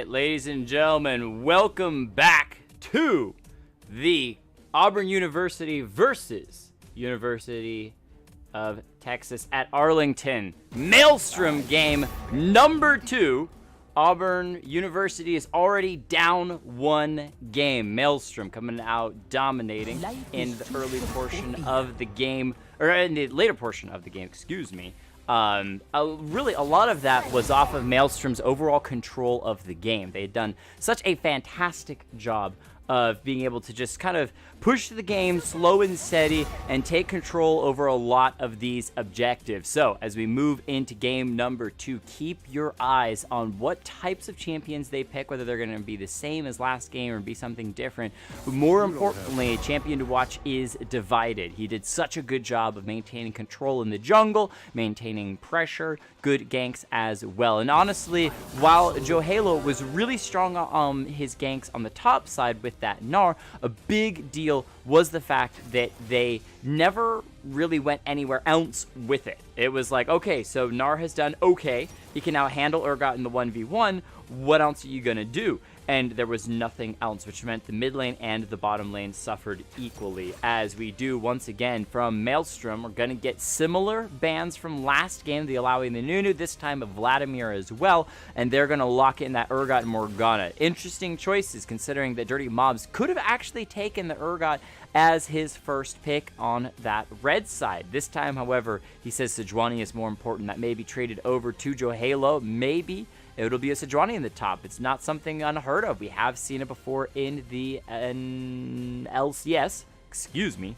Ladies and gentlemen, welcome back to the Auburn University versus University of Texas at Arlington Maelstrom game number 2. Auburn University is already down 1 game. Maelstrom coming out dominating in the early portion of the game, or in the later portion of the game, excuse me. Really, a lot of that was off of Maelstrom's overall control of the game. They had done such a fantastic job of being able to just kind of push the game slow and steady and take control over a lot of these objectives. So as we move into game number 2, keep your eyes on what types of champions they pick, whether they're going to be the same as last game or be something different. But more importantly, a champion to watch is Divided. He did such a good job of maintaining control in the jungle, maintaining pressure, good ganks as well. And honestly, while Johalo was really strong on his ganks on the top side with that Gnar, a big deal was the fact that they never really went anywhere else with it. It was like, okay, so Gnar has done okay. He can now handle Urgot in the 1v1. What else are you going to do? And there was nothing else, which meant the mid lane and the bottom lane suffered equally. As we do once again from Maelstrom, we're going to get similar bans from last game, the allowing the Nunu, this time of Vladimir as well, and they're going to lock in that Urgot and Morgana. Interesting choices, considering that Dirty Mobs could have actually taken the Urgot as his first pick on that red side. This time, however, he says Sejuani is more important. That may be traded over to Johalo, maybe. It'll be a Sejuani in the top. It's not something unheard of. We have seen it before in the LCS. Excuse me.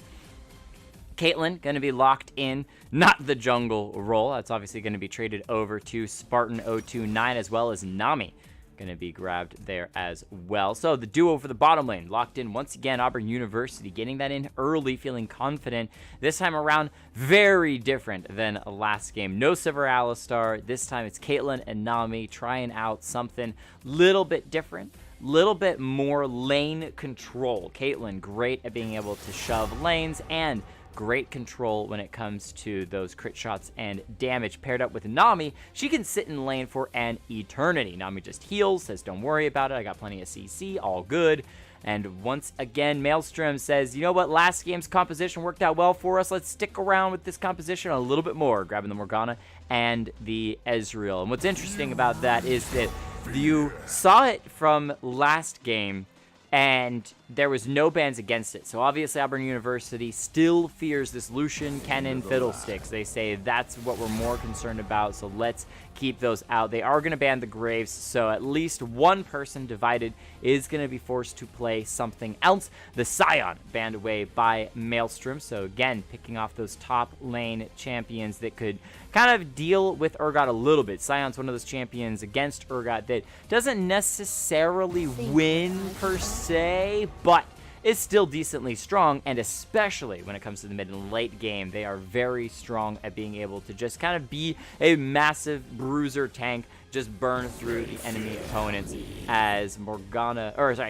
Caitlyn going to be locked in, not the jungle role. That's obviously going to be traded over to Spartan029, as well as Nami going to be grabbed there as well. So the duo for the bottom lane locked in once again. Auburn University getting that in early, feeling confident. This time around, very different than last game. No Sivir Alistar. This time it's Caitlyn and Nami trying out something little bit different, little bit more lane control. Caitlyn great at being able to shove lanes and great control when it comes to those crit shots and damage. Paired up with Nami, she can sit in lane for an eternity. Nami just heals, says don't worry about it, I got plenty of CC, all good. And once again, Maelstrom says, you know what, last game's composition worked out well for us. Let's stick around with this composition a little bit more, grabbing the Morgana and the Ezreal. And what's interesting about that is that you saw it from last game, and there was no bans against it. So obviously Auburn University still fears this Lucian, Kennen, Fiddlesticks. They say that's what we're more concerned about, so let's keep those out. They are going to ban the Graves, so at least one person, Divided, is going to be forced to play something else. The Scion banned away by Maelstrom, so again, picking off those top lane champions that could kind of deal with Urgot a little bit. Scion's one of those champions against Urgot that doesn't necessarily win per se, but is still decently strong, and especially when it comes to the mid and late game, they are very strong at being able to just kind of be a massive bruiser tank, just burn through the enemy opponents. As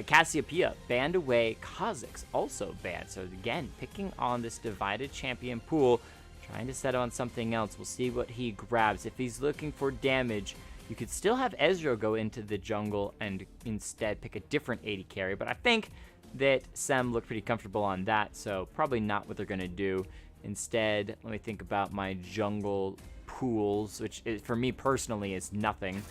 Cassiopeia banned away, Kha'Zix also banned. So again, picking on this divided champion pool, trying to set on something else. We'll see what he grabs. If he's looking for damage, you could still have Ezreal go into the jungle and instead pick a different AD carry, but I think that Sem looked pretty comfortable on that, so probably not what they're going to do. Instead, let me think about my jungle pools, which is, for me personally, is nothing.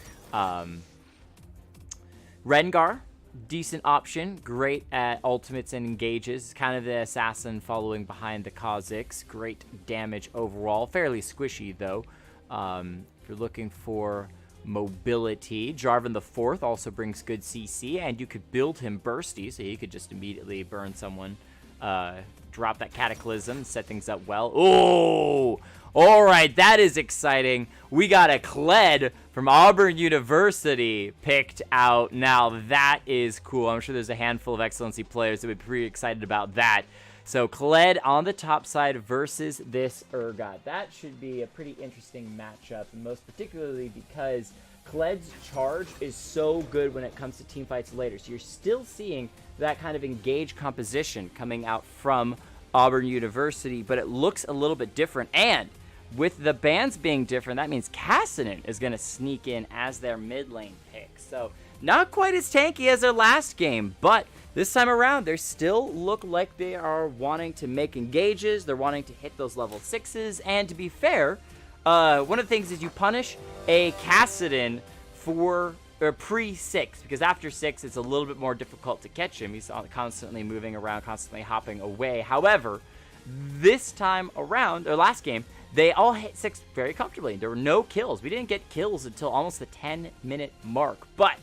Rengar, decent option, great at ultimates and engages, kind of the assassin following behind the Kha'Zix. Great damage overall, fairly squishy though. If you're looking for mobility, Jarvan the Fourth also brings good CC, and you could build him bursty, so he could just immediately burn someone, drop that Cataclysm, set things up well. Oh, all right, that is exciting. We got a Kled from Auburn University picked out. Now that is cool. I'm sure there's a handful of XLNC players that would be pretty excited about that. So Kled on the top side versus this Urgot. That should be a pretty interesting matchup, and most particularly because Kled's charge is so good when it comes to team fights later. So you're still seeing that kind of engaged composition coming out from Auburn University, but it looks a little bit different. And with the bans being different, that means Cassinan is going to sneak in as their mid lane pick. So not quite as tanky as their last game, but this time around, they still look like they are wanting to make engages. They're wanting to hit those level 6s. And to be fair, one of the things is you punish a Kassadin for pre-6, because after 6, it's a little bit more difficult to catch him. He's constantly moving around, constantly hopping away. However, this time around, or last game, they all hit 6 very comfortably. There were no kills. We didn't get kills until almost the 10-minute mark. But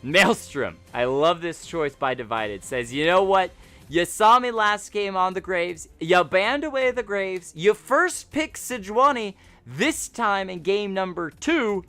Maelstrom, I love this choice by Divided, says, you know what? You saw me last game on the Graves. You banned away the Graves. You first picked Sejuani. This time in game number 2,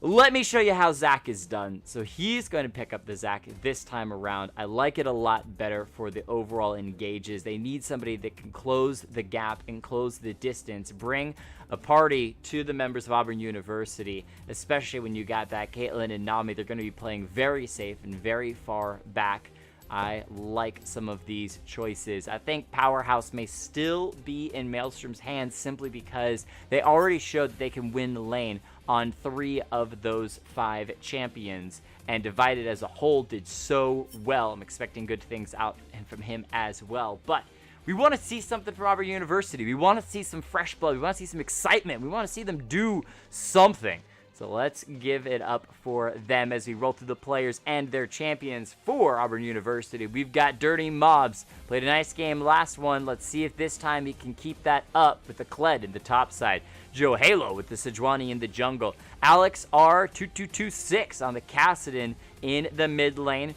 let me show you how Zac is done. So he's going to pick up the Zac this time around. I like it a lot better for the overall engages. They need somebody that can close the gap and close the distance, bring a party to the members of Auburn University, especially when you got that Caitlyn and Nami. They're going to be playing very safe and very far back. I like some of these choices. I think Powerhouse may still be in Maelstrom's hands simply because they already showed that they can win the lane on 3 of those 5 champions, and Divided as a whole did so well. I'm expecting good things out from him as well, but we want to see something from Auburn University. We want to see some fresh blood. We want to see some excitement. We want to see them do something. So let's give it up for them as we roll through the players and their champions for Auburn University. We've got Dirty Mobs. Played a nice game last one. Let's see if this time he can keep that up with the Kled in the top side. Joe Halo with the Sejuani in the jungle. Alex R2226 on the Kassadin in the mid lane.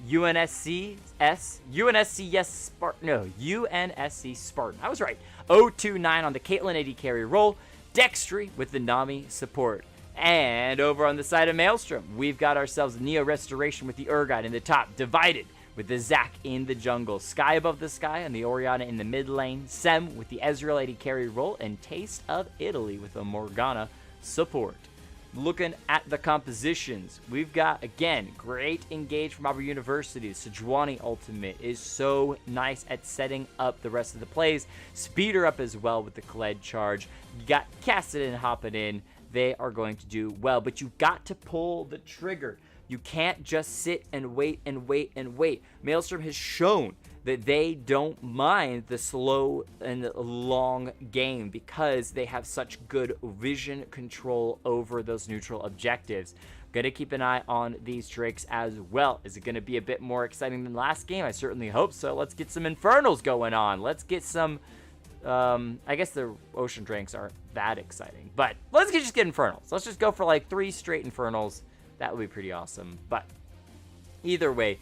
UNSC Spartan. I was right. 029 on the Caitlyn AD carry role. Dextry with the Nami support. And over on the side of Maelstrom, we've got ourselves Neo Restoration with the Urgot in the top, Divided with the Zac in the jungle, Sky Above the Sky and the Orianna in the mid lane, Sem with the Ezreal AD carry role, and Taste of Italy with the Morgana support. Looking at the compositions, we've got, again, great engage from Auburn University. The Sejuani ultimate is so nice at setting up the rest of the plays. Speeder up as well with the Kled charge. You got Kassadin hopping in. They are going to do well, but you've got to pull the trigger. You can't just sit and wait and wait and wait. Maelstrom has shown that they don't mind the slow and long game because they have such good vision control over those neutral objectives. Gonna keep an eye on these Drakes as well. Is it gonna be a bit more exciting than last game? I certainly hope so. Let's get some Infernals going on. Let's get some... I guess the Ocean Drakes aren't that exciting, but let's just get Infernals. Let's just go for like 3 straight Infernals. That would be pretty awesome. But either way,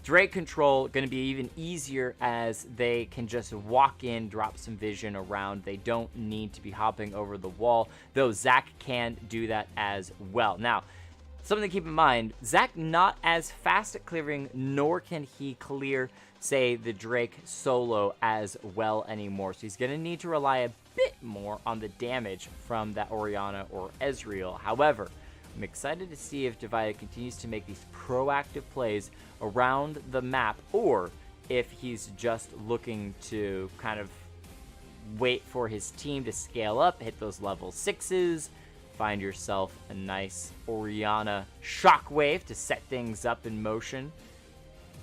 Drake control going to be even easier as they can just walk in, drop some vision around. They don't need to be hopping over the wall, though Zac can do that as well. Now, something to keep in mind, Zac not as fast at clearing, nor can he clear, say, the Drake solo as well anymore. So he's going to need to rely a bit more on the damage from that Orianna or Ezreal. However, I'm excited to see if Divided continues to make these proactive plays around the map, or if he's just looking to kind of wait for his team to scale up, hit those level 6s, find yourself a nice Orianna shockwave to set things up in motion.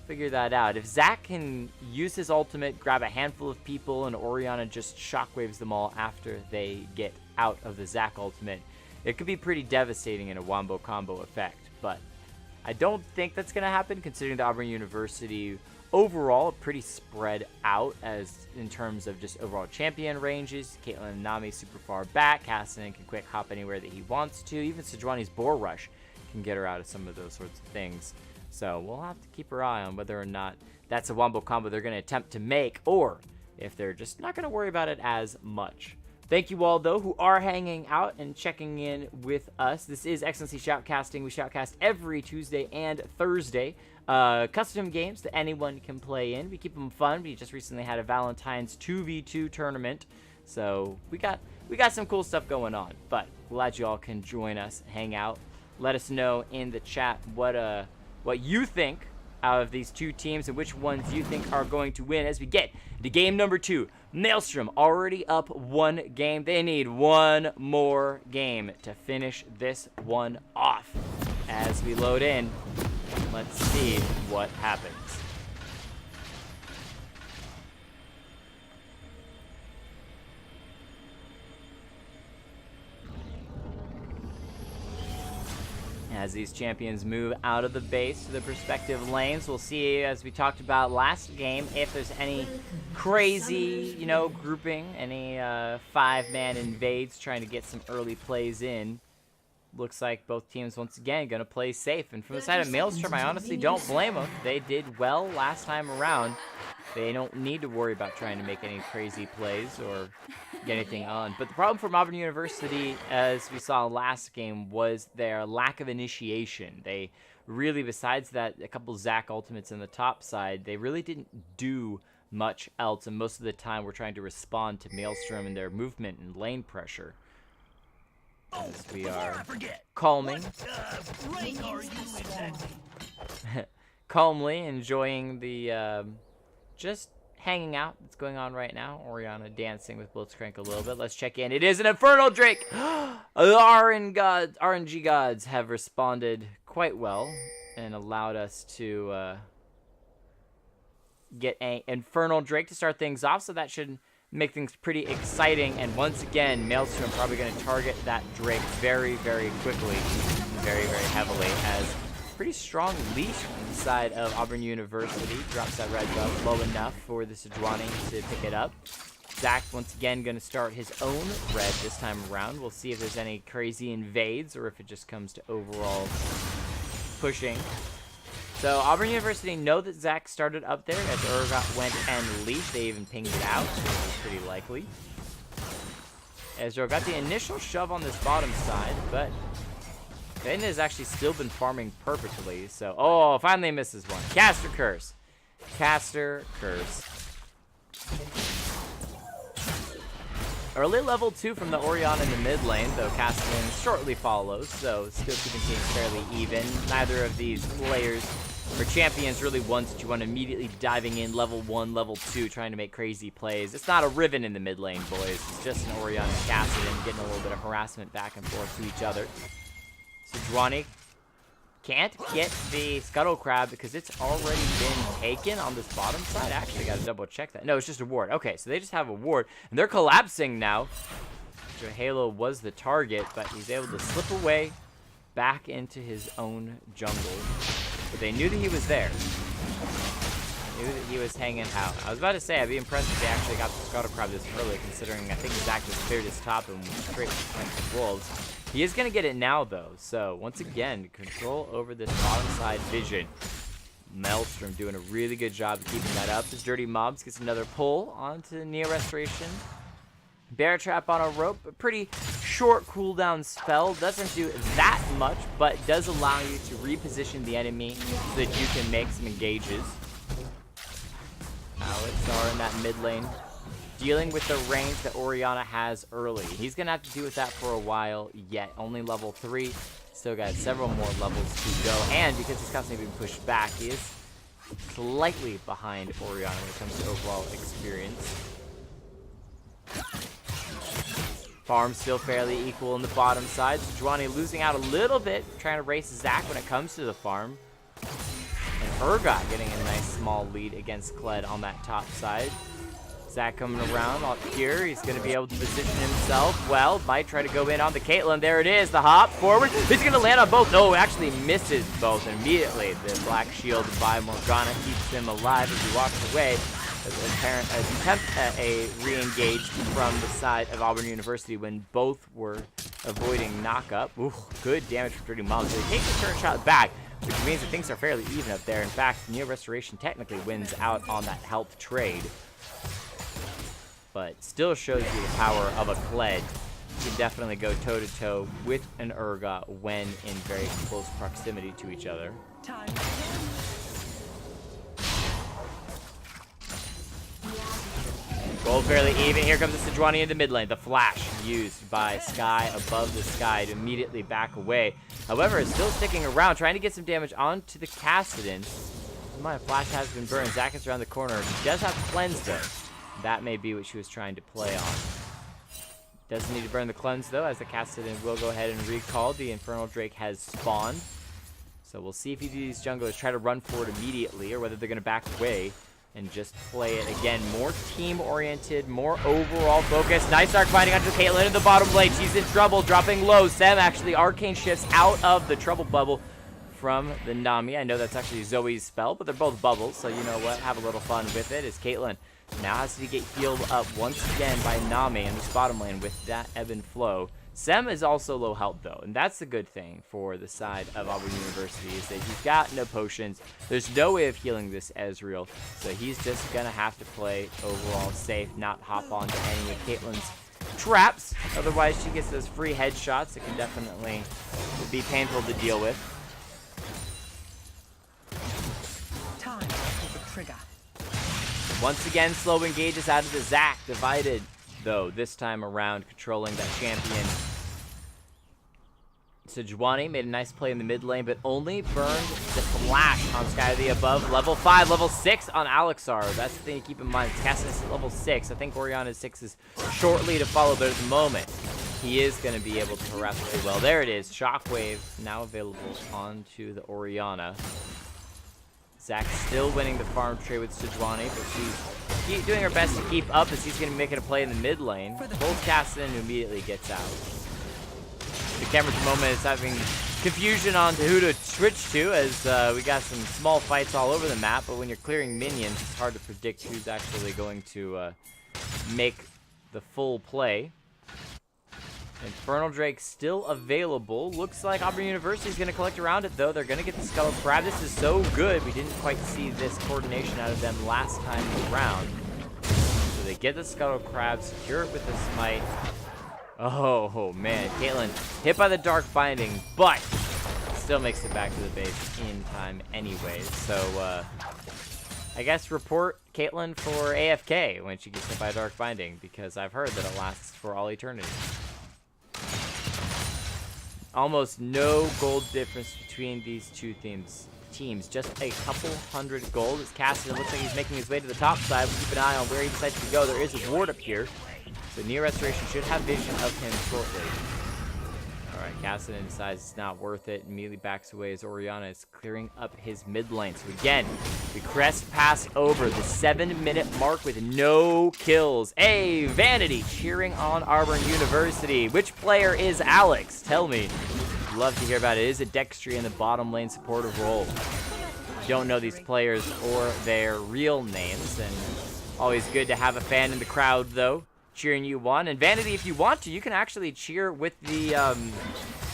Figure that out. If Zac can use his ultimate, grab a handful of people, and Orianna just shockwaves them all after they get out of the Zac ultimate, it could be pretty devastating in a wombo combo effect. But I don't think that's going to happen, considering the Auburn University overall pretty spread out as in terms of just overall champion ranges. Caitlyn and Nami super far back. Kassadin can quick hop anywhere that he wants to. Even Sejuani's Boar Rush can get her out of some of those sorts of things. So we'll have to keep our eye on whether or not that's a wombo combo they're going to attempt to make, or if they're just not going to worry about it as much. Thank you all, though, who are hanging out and checking in with us. This is XLNC Shoutcasting. We shoutcast every Tuesday and Thursday. Custom games that anyone can play in. We keep them fun. We just recently had a Valentine's 2v2 tournament. So we got some cool stuff going on. But glad you all can join us, hang out. Let us know in the chat what you think out of these two teams and which ones you think are going to win as we get to game number 2. Maelstrom already up 1 game. They need one more game to finish this one off. as we load in. Let's see what happens. As these champions move out of the base to their respective lanes, we'll see, as we talked about last game, if there's any crazy, you know, grouping, any 5-man invades trying to get some early plays in. Looks like both teams, once again, going to play safe. And from the side of Maelstrom, I honestly don't blame them. They did well last time around. They don't need to worry about trying to make any crazy plays or get anything on. But the problem for Auburn University, as we saw last game, was their lack of initiation. They really, besides that, a couple Zac ultimates in the top side, they really didn't do much else. And most of the time, we're trying to respond to Maelstrom and their movement and lane pressure. As we are calming. Calmly enjoying the just hanging out that's going on right now. Orianna dancing with Blitzcrank a little bit. Let's check in. It is an Infernal Drake! The RNG gods have responded quite well and allowed us to get an Infernal Drake to start things off, so that should make things pretty exciting. And once again, Maelstrom probably going to target that Drake very, very quickly, very, very heavily, as pretty strong leash on the side of Auburn University. Drops that red buff low enough for the Sejuani to pick it up. Zac, once again, going to start his own red this time around. We'll see if there's any crazy invades or if it just comes to overall pushing. So Auburn University know that Zac started up there as Urgot went and leashed. They even pinged it out, so it was pretty likely. Ezreal got the initial shove on this bottom side, but Ben has actually still been farming perfectly. So, oh, finally misses one. Caster Curse. Caster Curse. Early level 2 from the Orianna in the mid lane, though Castellan shortly follows, so still keeping things fairly even. Neither of these players or champions really ones that you want immediately diving in level 1, level 2, trying to make crazy plays. It's not a Riven in the mid lane, boys. It's just an Orianna and Castellan getting a little bit of harassment back and forth to each other. Sejuani can't get the Scuttle Crab because it's already been taken on this bottom side. I actually got to double check that. No, it's just a ward. Okay, so they just have a ward, and they're collapsing now. So Halo was the target, but he's able to slip away back into his own jungle. But they knew that he was there. They knew that he was hanging out. I was about to say, I'd be impressed if they actually got the Scuttle Crab this early, considering I think Zac just cleared his top and went straight to the Wolves. He is going to get it now, though. So, once again, control over this bottom side vision. Maelstrom doing a really good job of keeping that up. As Dirty Mobs gets another pull onto Neo Restoration. Bear Trap on a rope. A pretty short cooldown spell. Doesn't do that much, but does allow you to reposition the enemy so that you can make some engages. Alex are in that mid lane, dealing with the range that Orianna has early. He's going to have to deal with that for a while yet. Only level 3. Still got several more levels to go. And because he's constantly being pushed back, he is slightly behind Orianna when it comes to overall experience. Farm still fairly equal on the bottom side. Sejuani losing out a little bit, trying to race Zac when it comes to the farm. And Urgot getting a nice small lead against Kled on that top side. Zac coming around up here. He's going to be able to position himself well. Might try to go in on the Caitlyn. There it is. The hop forward. He's going to land on both. No, actually misses both immediately. The black shield by Morgana keeps him alive as he walks away. As attempt at a re-engage from the side of Auburn University when both were avoiding knock-up. Ooh, good damage from Dirty Mobs. So he takes the turn shot back, which means that things are fairly even up there. In fact, Neo Restoration technically wins out on that health trade. But still shows you the power of a Kled. You can definitely go toe-to-toe with an Urgot when in very close proximity to each other. Gold fairly even. Here comes the Sejuani into mid lane. The flash used by Sky above the Sky to immediately back away. However, it's still sticking around, trying to get some damage onto the Cassidy. My flash has been burned. Zac is around the corner. She does have cleanse though. That may be what she was trying to play on. Doesn't need to burn the cleanse though, as the Cassidy will go ahead and recall. The Infernal Drake has spawned. So we'll see if these junglers try to run forward immediately or whether they're going to back away and just play it again. More team-oriented, more overall focus. Nice dark binding onto Caitlyn in the bottom lane. She's in trouble, dropping low. Sem actually arcane shifts out of the trouble bubble from the Nami. I know that's actually Zoe's spell, but they're both bubbles, so you know what? Have a little fun with it. As Caitlyn now has to get healed up once again by Nami in this bottom lane with that ebb and flow. Sem is also low health though, and that's the good thing for the side of Auburn University is that he's got no potions. There's no way of healing this Ezreal, so he's just gonna have to play overall safe, not hop onto any of Caitlyn's traps. Otherwise, she gets those free headshots that can definitely be painful to deal with. Time for the trigger. Once again, slow engages out of the Zac, divided though this time around, controlling that champion. Sejuani made a nice play in the mid lane, but only burned the flash on Sky the above. Level 5, level 6 on Alexar. That's the thing to keep in mind. Cassius is level 6. I think Oriana's 6 is shortly to follow, but at the moment, he is going to be able to harass pretty well. There it is. Shockwave now available onto the Oriana. Zac still winning the farm trade with Sejuani, but she's doing her best to keep up as he's going to be making a play in the mid lane. Both Cassian immediately gets out. The camera at the moment is having confusion on who to switch to as we got some small fights all over the map, but when you're clearing minions, it's hard to predict who's actually going to make the full play. Infernal Drake still available. Looks like Auburn University is going to collect around it, though. They're going to get the Skull Crab. This is so good. We didn't quite see this coordination out of them last time around. So they get the Scuttle Crab, secure it with the Smite. Oh, man. Caitlyn hit by the Dark Binding, but still makes it back to the base in time anyways. So, I guess report Caitlyn for AFK when she gets hit by Dark Binding, because I've heard that it lasts for all eternity. Almost no gold difference between these two teams. Just a couple hundred gold. As Cassidy looks like he's making his way to the top side. We'll keep an eye on where he decides to go. There is a ward up here. So Near Restoration should have vision of him shortly. Alright, Cassidy decides it's not worth it. Immediately backs away as Oriana is clearing up his mid lane. So again, we crest pass over the 7-minute mark with no kills. Hey, Vanity cheering on Auburn University. Which player is Alex? Tell me. Love to hear about it. It is a Dextry in the bottom lane supportive role. Don't know these players or their real names, and always good to have a fan in the crowd though, cheering you on. And Vanity, if you want to, you can actually cheer with the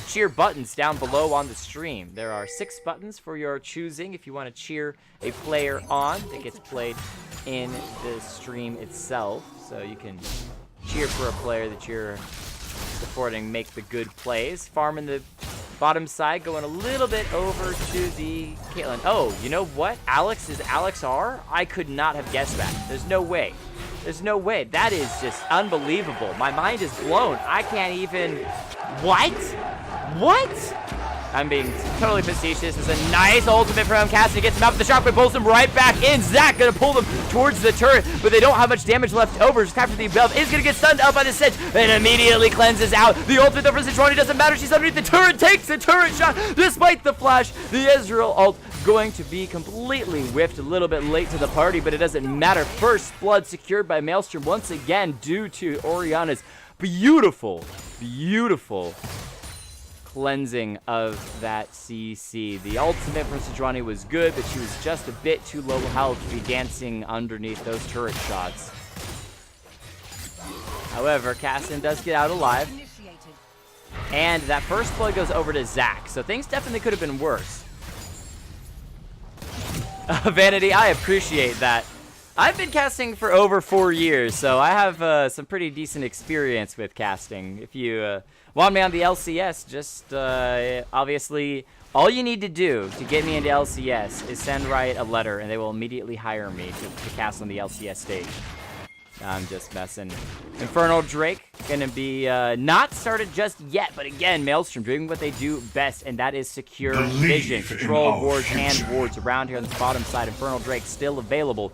cheer buttons down below on the stream. There are 6 buttons for your choosing if you want to cheer a player on that gets played in the stream itself. So you can cheer for a player that you're supporting, make the good plays. Farm in the bottom side, going a little bit over to the Caitlyn. Oh, you know what? Alex is Alex R? I could not have guessed that. There's no way. There's no way. That is just unbelievable. My mind is blown. I can't even... What? What? I'm being totally facetious. It's a nice ultimate from Cassidy. Gets him out with the shockwave, pulls him right back in. Zac gonna pull them towards the turret, but they don't have much damage left over. Just after the above is gonna get stunned up by the Sedge and immediately cleanses out. The ultimate though for Sejuani doesn't matter. She's underneath the turret, takes the turret shot despite the flash. The Ezreal ult going to be completely whiffed a little bit late to the party, but it doesn't matter. First blood secured by Maelstrom once again due to Oriana's beautiful cleansing of that CC. The ultimate from Sejuani was good, but she was just a bit too low health to be dancing underneath those turret shots. However, Cassian does get out alive, and that first blood goes over to Zac, so things definitely could have been worse. Vanity, I appreciate that. I've been casting for over 4 years, so I have some pretty decent experience with casting. If you want me on the LCS, just obviously all you need to do to get me into LCS is send Riot a letter, and they will immediately hire me to cast on the LCS stage. I'm just messing. Infernal Drake gonna be not started just yet, but again, Maelstrom doing what they do best, and that is secure vision, control wards and wards around here on the bottom side. Infernal Drake still available.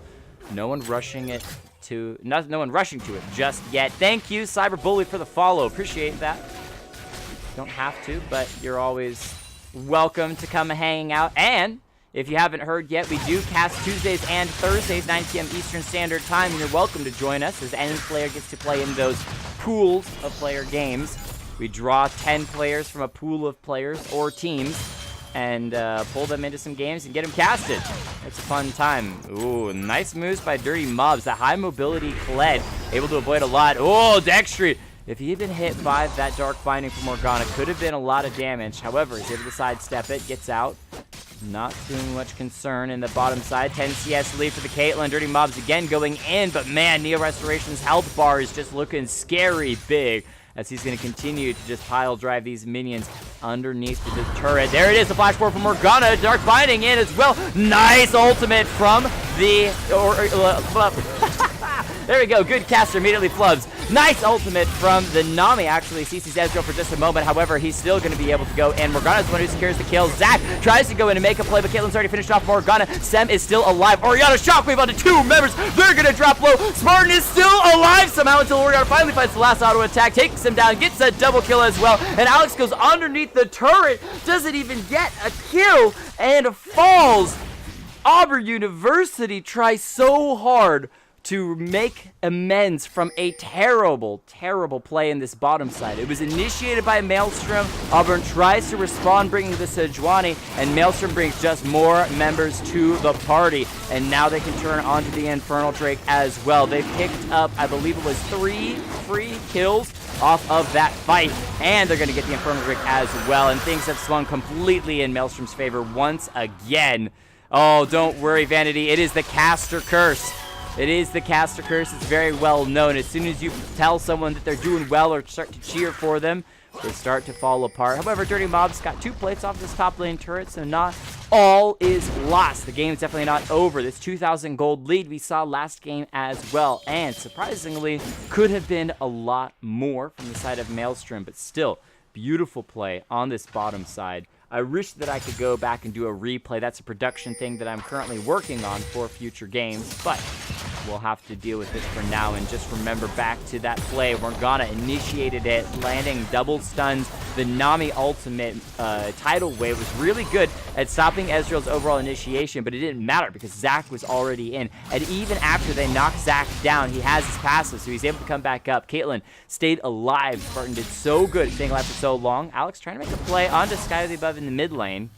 No one rushing it to no one rushing to it just yet. Thank you, Cyber Bully, for the follow. Appreciate that. Don't have to, but you're always welcome to come hang out. And if you haven't heard yet, we do cast Tuesdays and Thursdays, 9 p.m. Eastern Standard Time, and you're welcome to join us as any player gets to play in those pools of player games. We draw 10 players from a pool of players or teams and pull them into some games and get them casted. It's a fun time. Ooh, nice moves by Dirty Mobs. That high mobility Kled, able to avoid a lot. Oh, Dextry. If he had been hit by that Dark Binding from Morgana, could have been a lot of damage. However, he's able to sidestep it, gets out. Not too much concern in the bottom side. 10 CS lead for the Caitlyn. Dirty Mobs again going in, but man, Neo Restoration's health bar is just looking scary big as he's going to continue to just pile drive these minions underneath the turret. There it is, the flash forward from Morgana. Dark Binding in as well. Nice ultimate from the... There we go, good caster, immediately flubs. Nice ultimate from the Nami, actually. CC's Ezreal for just a moment, however, he's still going to be able to go, and Morgana's the one who secures the kill. Zac tries to go in and make a play, but Caitlyn's already finished off Morgana. Sem is still alive. Orianna Shockwave onto 2 members. They're going to drop low. Spartan is still alive somehow until Orianna finally finds the last auto attack, takes him down, gets a double kill as well, and Alex goes underneath the turret, doesn't even get a kill, and falls. Auburn University tries so hard to make amends from a terrible, terrible play in this bottom side. It was initiated by Maelstrom. Auburn tries to respond, bringing the Sejuani, and Maelstrom brings just more members to the party. And now they can turn onto the Infernal Drake as well. They picked up, I believe it was 3 free kills off of that fight, and they're going to get the Infernal Drake as well. And things have swung completely in Maelstrom's favor once again. Oh, don't worry, Vanity. It is the caster curse. It is the caster curse. It's very well known. As soon as you tell someone that they're doing well or start to cheer for them, they start to fall apart. However, Dirty Mobs got 2 plates off this top lane turret, so not all is lost. The game's definitely not over. This 2,000 gold lead we saw last game as well, and surprisingly, could have been a lot more from the side of Maelstrom, but still, beautiful play on this bottom side. I wish that I could go back and do a replay. That's a production thing that I'm currently working on for future games, but we'll have to deal with this for now. And just remember back to that play. Morgana initiated it, landing double stuns. The Nami ultimate tidal wave was really good at stopping Ezreal's overall initiation, but it didn't matter because Zac was already in. And even after they knocked Zac down, he has his passive, so he's able to come back up. Caitlyn stayed alive. Spartan did so good at staying alive for so long. Alex trying to make a play onto Sky the Above in the mid lane.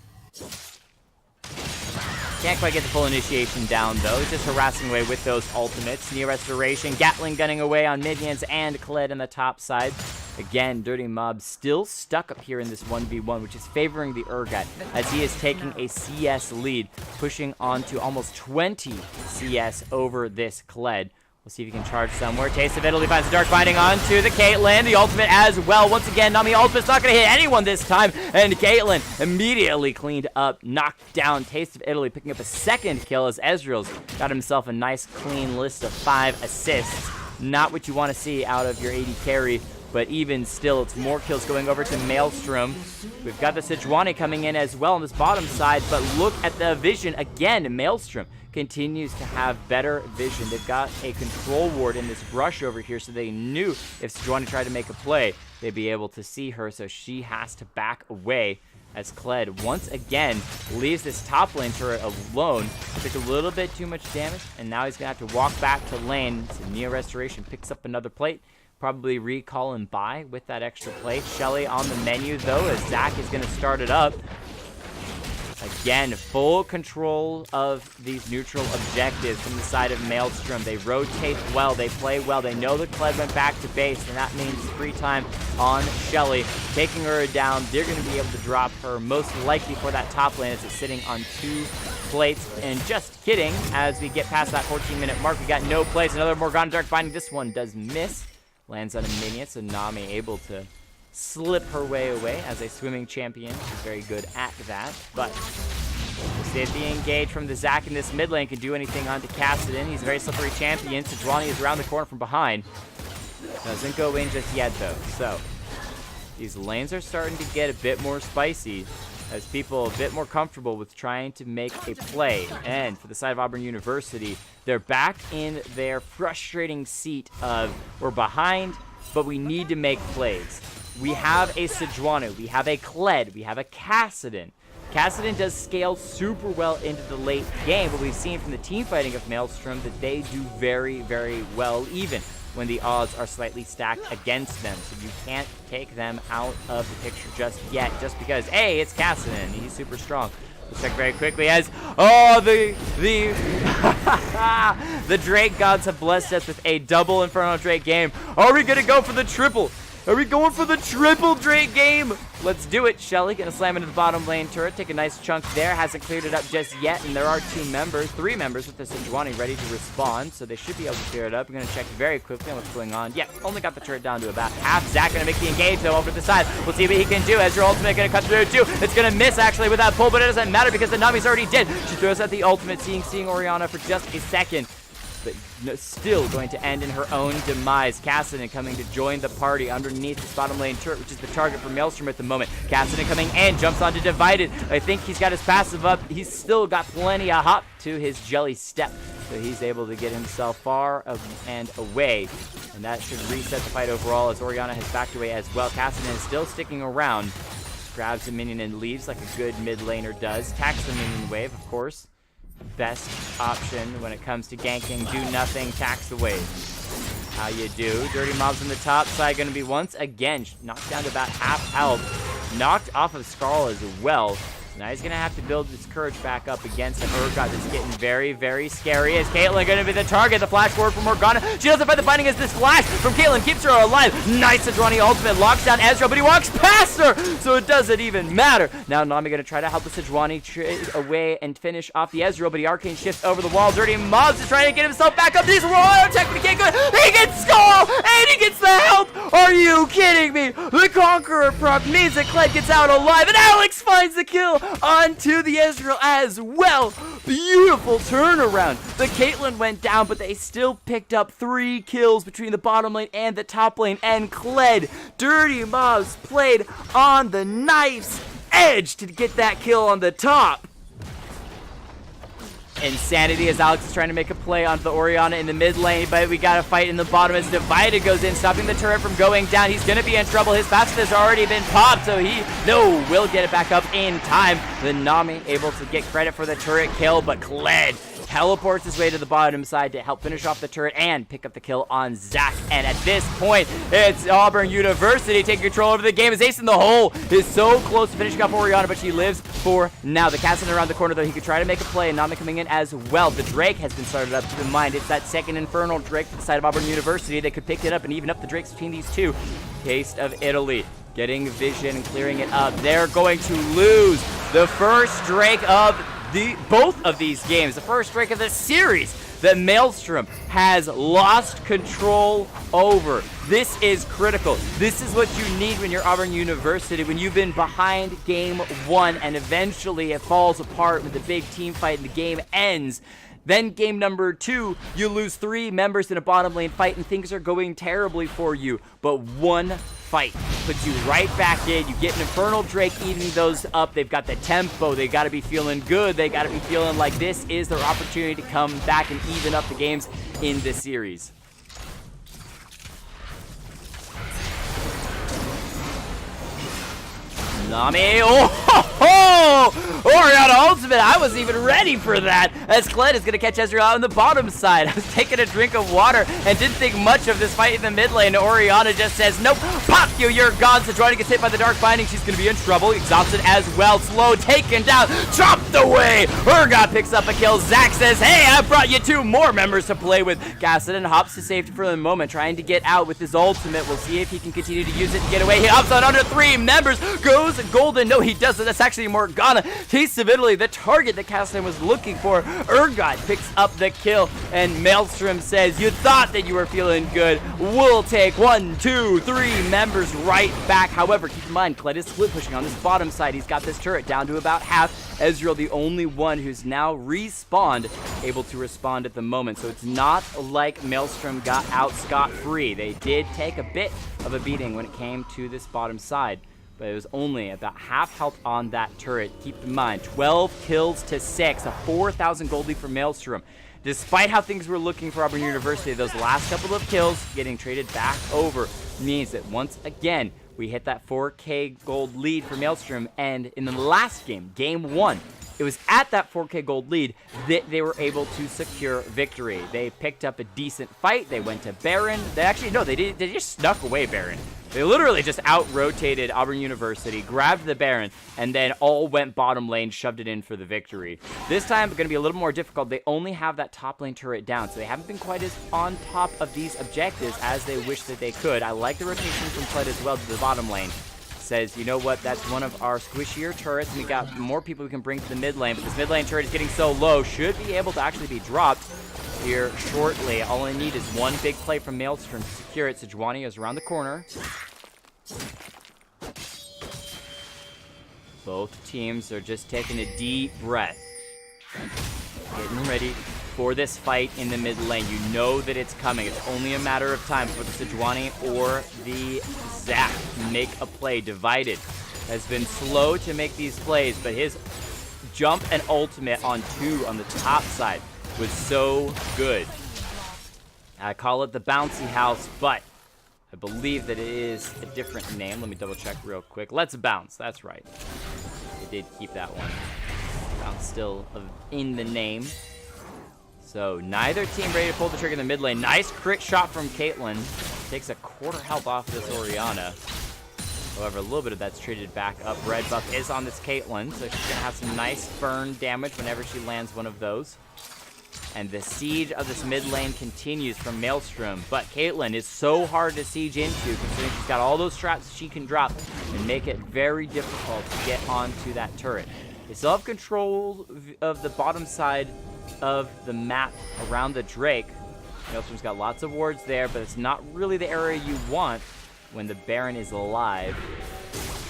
Can't quite get the full initiation down, though. Just harassing away with those ultimates. Neo Restoration, Gatling gunning away on minions, and Kled in the top side. Again, Dirty Mob still stuck up here in this 1v1, which is favoring the Urgot, as he is taking a CS lead, pushing on to almost 20 CS over this Kled. We'll see if he can charge somewhere. Taste of Italy finds the Dark Binding onto the Caitlyn. The ultimate as well. Once again, Nami ultimate's not going to hit anyone this time. And Caitlyn immediately cleaned up, knocked down. Taste of Italy picking up a second kill as Ezreal's got himself a nice clean list of 5 assists. Not what you want to see out of your AD carry, but even still, it's more kills going over to Maelstrom. We've got the Sejuani coming in as well on this bottom side, but look at the vision again. Maelstrom continues to have better vision. They've got a control ward in this brush over here, so they knew if Sejuani tried to make a play, they'd be able to see her, so she has to back away as Kled once again leaves this top lane turret alone. Took a little bit too much damage, and now he's going to have to walk back to lane. So Neo Restoration picks up another plate. Probably recall and buy with that extra plate. Shelly on the menu, though, as Zac is going to start it up. Again, full control of these neutral objectives from the side of Maelstrom. They rotate well, they play well. They know that Kled went back to base, and that means free time on Shelly. Taking her down, they're going to be able to drop her most likely for that top lane as it's sitting on 2 plates. And just kidding, as we get past that 14-minute mark, we got no plates. Another Morgana Dark Binding. This one does miss. Lands on a minion, so Nami able to slip her way away as a swimming champion. She's very good at that, but we'll see if the engage from the Zac in this mid lane can do anything onto Kassadin. He's a very slippery champion. Sejuani is around the corner from behind. Doesn't go in just yet, though. So these lanes are starting to get a bit more spicy as people a bit more comfortable with trying to make a play. And for the side of Auburn University, they're back in their frustrating seat of we're behind, but we need to make plays. we have a Sejuani, we have a Kled, we have a Kassadin. Kassadin does scale super well into the late game, but we've seen from the team fighting of Maelstrom that they do very, very well even when the odds are slightly stacked against them. So you can't take them out of the picture just yet, just because, hey, it's Kassadin, he's super strong. Let's check very quickly as, oh, the Drake gods have blessed us with a double Inferno Drake game. Are we gonna go for the triple? Are we going for the triple Drake game? Let's do it. Shelly gonna slam into the bottom lane turret, take a nice chunk there. Hasn't cleared it up just yet, and there are three members with the Sejuani ready to respawn, so they should be able to clear it up. I'm gonna check very quickly on what's going on. Yeah, only got the turret down to about half. Zach gonna make the engage though over to the side. We'll see what he can do. Ezreal ultimate gonna cut through too. It's gonna miss actually with that pull, but it doesn't matter because the Nami's already dead. She throws out the ultimate, seeing Orianna for just a second. But still going to end in her own demise. Kassadin coming to join the party underneath this bottom lane turret, which is the target for Maelstrom at the moment. Kassadin coming in, jumps onto Divided. I think he's got his passive up. He's still got plenty of hop to his jelly step, so he's able to get himself far and away. And that should reset the fight overall as Orianna has backed away as well. Kassadin is still sticking around. Grabs a minion and leaves like a good mid laner does. Tacks the minion wave, of course. Best option when it comes to ganking. Do nothing, tax the wave. How you do? Dirty Mobs on the top side going to be once again knocked down to about half health. Knocked off of Skarl as well. So now he's going to have to build his courage back up against an Urgot that's getting very, very scary. Is Caitlyn going to be the target? The flash forward from Morgana. She doesn't find the finding as this flash from Caitlyn keeps her alive. Nice Sejuani ultimate. Locks down Ezreal, but he walks past her, so it doesn't even matter. Now Nami going to try to help the Sejuani trade away and finish off the Ezreal, but he arcane shifts over the wall. Dirty Mobs is trying to get himself back up. He's rolling out attack, but he can't go. He gets Skull, and he gets the help. Are you kidding me? The Conqueror proc means that Kled gets out alive, and Alex finds the kill onto the Ezreal as well. Beautiful turnaround. The Caitlyn went down, but they still picked up 3 kills between the bottom lane and the top lane, and Kled. Dirty Mobs played on the knife's edge to get that kill on the top. Insanity as Alex is trying to make a play onto the Orianna in the mid lane, but we got a fight in the bottom as Divided goes in, stopping the turret from going down. He's going to be in trouble. His passive has already been popped, so he will get it back up in time. The Nami able to get credit for the turret kill, but Kled teleports his way to the bottom side to help finish off the turret and pick up the kill on Zach. And at this point, it's Auburn University taking control over the game as Ace in the Hole is so close to finishing off Orianna, but she lives for now. The Kassadin around the corner, though, he could try to make a play, and Nami coming in as well. The Drake has been started up. Keep in mind, it's that second Infernal Drake to the side of Auburn University. They could pick it up and even up the Drakes between these two. Taste of Italy. Getting vision and clearing it up. They're going to lose the first Drake of both of these games. The first Drake of the series that Maelstrom has lost control over. This is critical. This is what you need when you're Auburn University, when you've been behind game 1 and eventually it falls apart with the big team fight and the game ends. Then game number 2, you lose 3 members in a bottom lane fight and things are going terribly for you. But one fight puts you right back in. You get an Infernal Drake eating those up. They've got the tempo. They got to be feeling good. They got to be feeling like this is their opportunity to come back and even up the games in this series. Nami, oh ho ho! Orianna ultimate, I wasn't even ready for that. As Kled is going to catch Ezreal out on the bottom side. I was taking a drink of water and didn't think much of this fight in the mid lane. Orianna just says, nope, pop you, you're gone. Sejuani gets hit by the Dark Binding. She's going to be in trouble. Exhausted as well. Slow, taken down, chopped away. Urgot picks up a kill. Zach says, hey, I brought you 2 more members to play with. Kassadin hops to safety for the moment, trying to get out with his ultimate. We'll see if he can continue to use it to get away. He hops on under 3 members, goes golden. No, he doesn't. That's actually Morgana. Taste of Italy, the target that Kassadin was looking for. Urgot picks up the kill, and Maelstrom says, you thought that you were feeling good. We'll take 1, 2, 3 members right back. However, keep in mind, Kled is split pushing on this bottom side. He's got this turret down to about half. Ezreal, the only one who's now respawned, able to respond at the moment. So it's not like Maelstrom got out scot-free. They did take a bit of a beating when it came to this bottom side, but it was only about half health on that turret. Keep in mind, 12 kills to 6, a 4,000 gold lead for Maelstrom. Despite how things were looking for Auburn University, those last couple of kills getting traded back over means that once again, we hit that 4K gold lead for Maelstrom, and in the last game, game 1, it was at that 4K gold lead that they were able to secure victory. They picked up a decent fight. They went to Baron. They just snuck away Baron. They literally just out-rotated Auburn University, grabbed the Baron, and then all went bottom lane, shoved it in for the victory. This time, it's going to be a little more difficult. They only have that top lane turret down, so they haven't been quite as on top of these objectives as they wish that they could. I like the rotation from Kled as well to the bottom lane. Says, you know what, that's one of our squishier turrets, and we got more people we can bring to the mid lane, but this mid lane turret is getting so low, should be able to actually be dropped here shortly. All I need is one big play from Maelstrom to secure it. Sejuani is around the corner. Both teams are just taking a deep breath, getting ready for this fight in the mid lane. You know that it's coming. It's only a matter of time for the Sejuani or the Zac to make a play. Divided has been slow to make these plays, but his jump and ultimate on 2 on the top side was so good. I call it the bouncy house, but I believe that it is a different name. Let me double check real quick. Let's bounce. That's right. They did keep that one. Bounce still in the name. So neither team ready to pull the trigger in the mid lane. Nice crit shot from Caitlyn. Takes a quarter health off this Orianna. However, a little bit of that's traded back up. Red buff is on this Caitlyn, so she's going to have some nice burn damage whenever she lands one of those. And the siege of this mid lane continues from Maelstrom. But Caitlyn is so hard to siege into, considering she's got all those traps she can drop and make it very difficult to get onto that turret. They still have control of the bottom side of the map around the Drake. Maelstrom's got lots of wards there, but it's not really the area you want when the Baron is alive.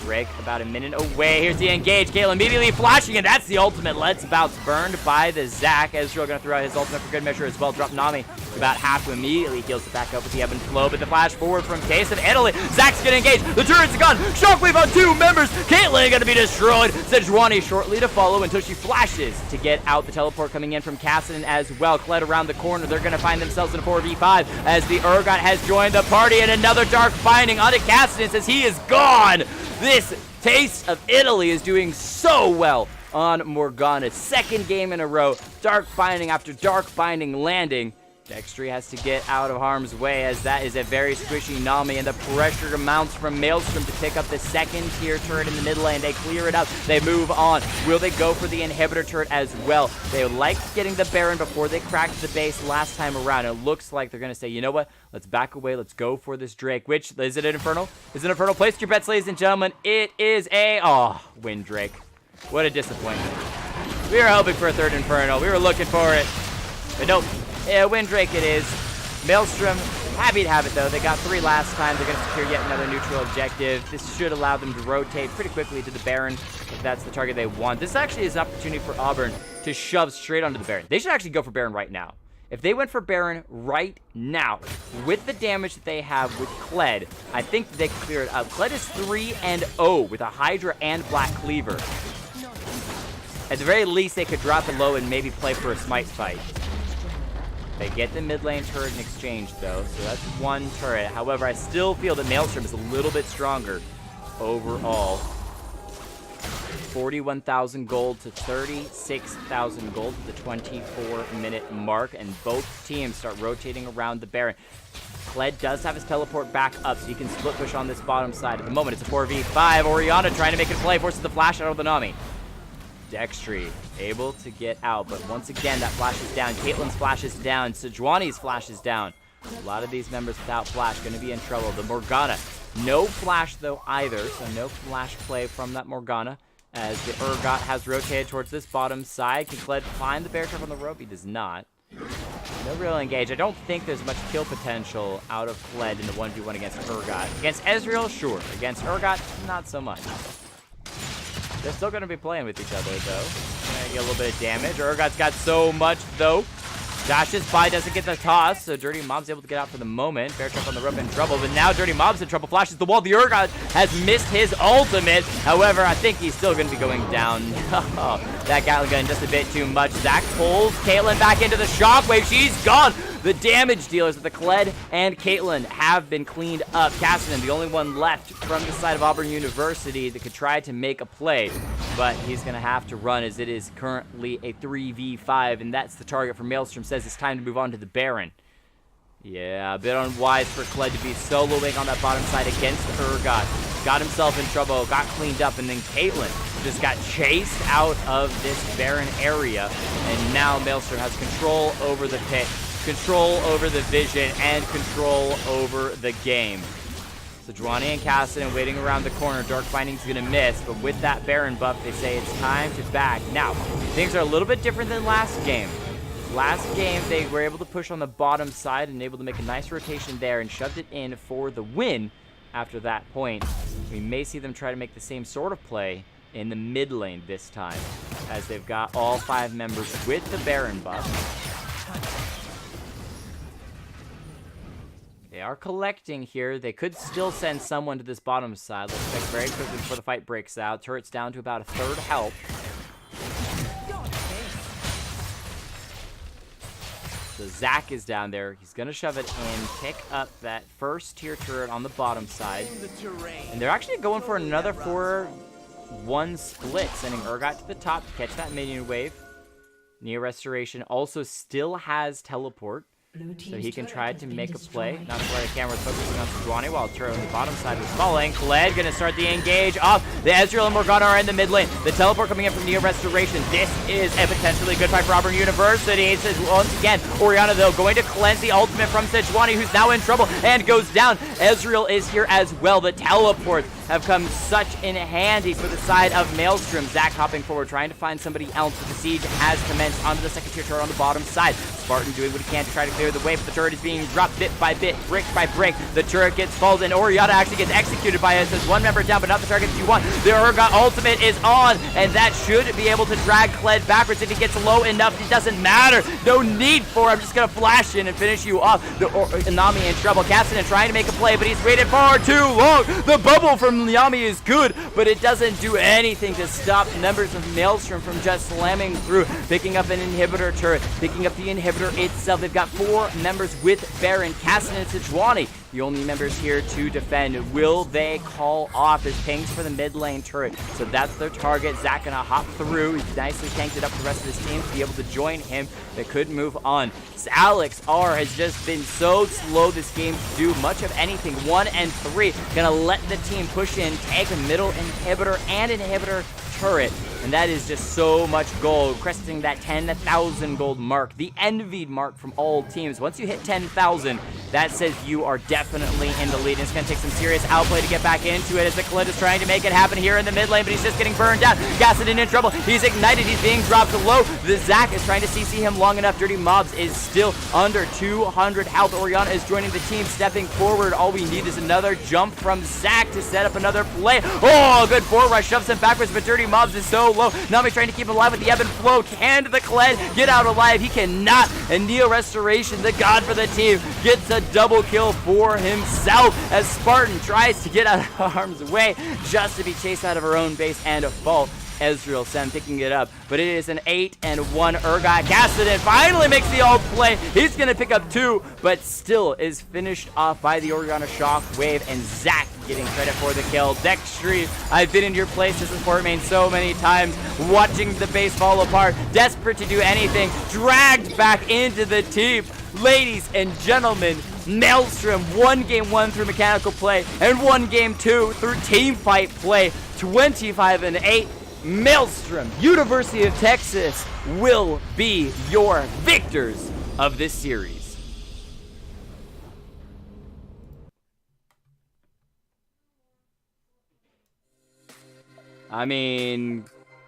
Drake about a minute away. Here's the engage. Caitlyn immediately flashing, and that's the ultimate. Let's bounce. Burned by the Zac. Ezreal going to throw out his ultimate for good measure as well. Drop Nami about half, who immediately heals it back up with the ebb and flow. But the flash forward from Case of Italy. Zac's going to engage. The turret's gone. Shockwave on 2 members. Caitlyn going to be destroyed. Sejuani shortly to follow until she flashes to get out. The teleport coming in from Kassadin as well. Kled around the corner. They're going to find themselves in a 4v5 as the Urgot has joined the party, and another Dark Binding onto Kassadin says he is gone. This Taste of Italy is doing so well on Morgana. Second game in a row. Dark Binding after Dark Binding landing. Dextry has to get out of harm's way, as that is a very squishy Nami, and the pressure mounts from Maelstrom to pick up the second tier turret in the mid lane. They clear it up. They move on. Will they go for the inhibitor turret as well? They liked getting the Baron before they cracked the base last time around. It looks like they're going to say, you know what? Let's back away. Let's go for this Drake. Which, is it an Infernal? Is it an Infernal? Place your bets, ladies and gentlemen. It is a... Oh, win Drake. What a disappointment. We were hoping for a third Infernal. We were looking for it. But nope. Yeah, win Drake it is. Maelstrom, happy to have it though. They got 3 last time. They're going to secure yet another neutral objective. This should allow them to rotate pretty quickly to the Baron if that's the target they want. This actually is an opportunity for Auburn to shove straight onto the Baron. They should actually go for Baron right now. If they went for Baron right now, with the damage that they have with Kled, I think they can clear it up. Kled is 3-0 with a Hydra and Black Cleaver. At the very least, they could drop it low and maybe play for a smite fight. They get the mid lane turret in exchange, though, so that's 1 turret. However, I still feel that Maelstrom is a little bit stronger overall. 41,000 gold to 36,000 gold at the 24-minute mark, and both teams start rotating around the Baron. Kled does have his teleport back up, so he can split push on this bottom side. At the moment, it's a 4v5. Orianna trying to make it play, forces the flash out of the Nami. Dextry able to get out, but once again that flash is down. Caitlyn's flash is down. Sejuani's flash is down. A lot of these members without flash going to be in trouble. The Morgana, no flash though either, so no flash play from that Morgana as the Urgot has rotated towards this bottom side. Can Kled find the bear trap on the rope? He does not. No real engage. I don't think there's much kill potential out of Kled in the 1v1 against Urgot. Against Ezreal, sure. Against Urgot, not so much. They're still going to be playing with each other, though. Going to get a little bit of damage. Urgot's got so much, though. Dashes by, doesn't get the toss, so Dirty Mob's able to get out for the moment. Bear Trap on the rope in trouble, but now Dirty Mob's in trouble. Flashes the wall. The Urgot has missed his ultimate. However, I think he's still going to be going down. That Gatling gun just a bit too much. Zac pulls Caitlyn back into the shockwave. She's gone. The damage dealers of the Kled and Caitlyn have been cleaned up. Cassidy, the only one left from the side of Auburn University that could try to make a play, but he's going to have to run as it is currently a 3v5, and that's the target for Maelstrom. Says it's time to move on to the Baron. Yeah, a bit unwise for Kled to be soloing on that bottom side against Urgot. Got himself in trouble, got cleaned up, and then Caitlyn just got chased out of this Baron area. And now Maelstrom has control over the pit, control over the vision, and control over the game. So Sejuani and Cassidy waiting around the corner. Dark Binding's going to miss, but with that Baron buff, they say it's time to back. Now, things are a little bit different than last game. Last game, they were able to push on the bottom side and able to make a nice rotation there and shoved it in for the win. After that point, we may see them try to make the same sort of play in the mid lane this time, as they've got all 5 members with the Baron buff. They are collecting here. They could still send someone to this bottom side. Let's check very quickly before the fight breaks out. Turret's down to about a third health. So Zach is down there. He's going to shove it in, pick up that first tier turret on the bottom side. And they're actually going for another 4-1 split, sending Urgot to the top to catch that minion wave. Neo Restoration also still has teleport, so he can try to make a play. Not sure the camera's focusing on Sejuani while turret on the bottom side was falling. Kled gonna start the engage off. The Ezreal and Morgana are in the mid lane. The teleport coming in from Neo Restoration. This is a potentially good fight for Auburn University. It says once again, Orianna though going to cleanse the ultimate from Sejuani, who's now in trouble and goes down. Ezreal is here as well. The teleports have come such in handy for the side of Maelstrom. Zach hopping forward, trying to find somebody else, but the siege has commenced onto the second tier turret on the bottom side. Spartan doing what he can to try to clear the way, but the turret is being dropped bit by bit, brick by brick. The turret gets falls, and Orianna actually gets executed by us as one member down, but not the target that you want. The Urgot ultimate is on, and that should be able to drag Kled backwards if he gets low enough. It doesn't matter. No need for it. I'm just going to flash in and finish you off. The Inami in trouble. Cassidy trying to make a play, but he's waited far too long. The bubble from Yami is good, but it doesn't do anything to stop members of Maelstrom from just slamming through, picking up an inhibitor turret, picking up the inhibitor itself. They've got 4 members with Baron, Cassidy and Sejuani, the only members here to defend. Will they call off his pings for the mid lane turret? So that's their target. Zach gonna hop through. He's nicely tanked it up for the rest of his team to be able to join him. They could move on. Alex R has just been so slow this game to do much of anything. 1 and 3. Gonna let the team push in, take a middle inhibitor and inhibitor turret, and that is just so much gold, cresting that 10,000 gold mark, the envied mark from all teams. Once you hit 10,000, that says you are definitely in the lead, and it's going to take some serious outplay to get back into it as the Kled is trying to make it happen here in the mid lane, but he's just getting burned down. Cassidy in trouble. He's ignited. He's being dropped low. The Zach is trying to CC him long enough. Dirty Mobs is still under 200 health. Orianna is joining the team, stepping forward. All we need is another jump from Zach to set up another play. Oh, good forward rush. Shoves him backwards, but Dirty Mobs is so low. Nami trying to keep him alive with the ebb and flow. Can the Kled get out alive? He cannot. And Neo Restoration, the god for the team, gets a double kill for himself as Spartan tries to get out of harm's way just to be chased out of her own base and a fall. Ezreal Sen picking it up, but it is an 8-1 Urgot. Cassidy finally makes the ult play. He's gonna pick up 2, but still is finished off by the Orianna Shockwave, and Zach getting credit for the kill. Dextree, I've been in your place as a support main so many times, watching the base fall apart, desperate to do anything, dragged back into the team. Ladies and gentlemen, Maelstrom won game 1 through mechanical play and won game 2 through team fight play. 25-8. Maelstrom, University of Texas, will be your victors of this series. I mean,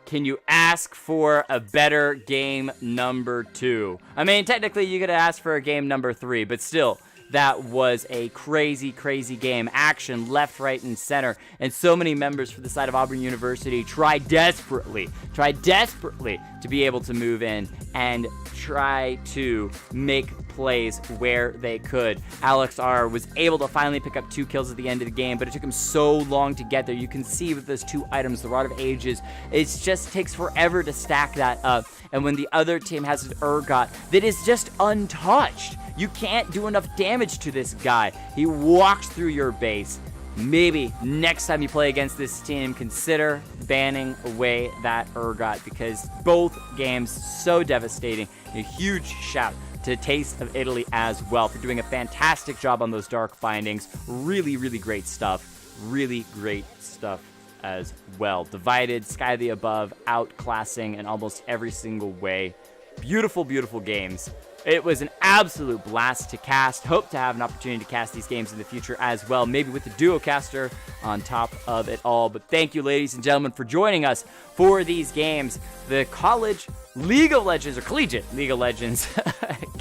can you ask for a better game number 2? I mean, technically you could ask for a game number 3, but still, that was a crazy, crazy game. Action left, right, and center. And so many members for the side of Auburn University tried desperately to be able to move in and try to make plays where they could. Alex R was able to finally pick up 2 kills at the end of the game, but it took him so long to get there. You can see with those 2 items, the Rod of Ages, it just takes forever to stack that up. And when the other team has an Urgot that is just untouched, You can't do enough damage to this guy. He walks through your base. Maybe next time you play against this team, consider banning away that Urgot, because both games so devastating. A huge shout to Taste of Italy as well for doing a fantastic job on those dark findings. Really, really great stuff. Really great stuff as well. Divided, Sky the Above, outclassing in almost every single way. Beautiful, beautiful games. It was an absolute blast to cast. Hope to have an opportunity to cast these games in the future as well, maybe with the Duocaster on top of it all. But thank you, ladies and gentlemen, for joining us for these games. The College League of Legends, or Collegiate League of Legends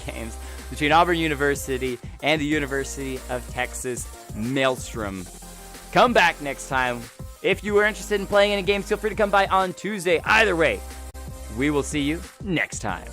games between Auburn University and the University of Texas Maelstrom. Come back next time. If you are interested in playing any games, feel free to come by on Tuesday. Either way, we will see you next time.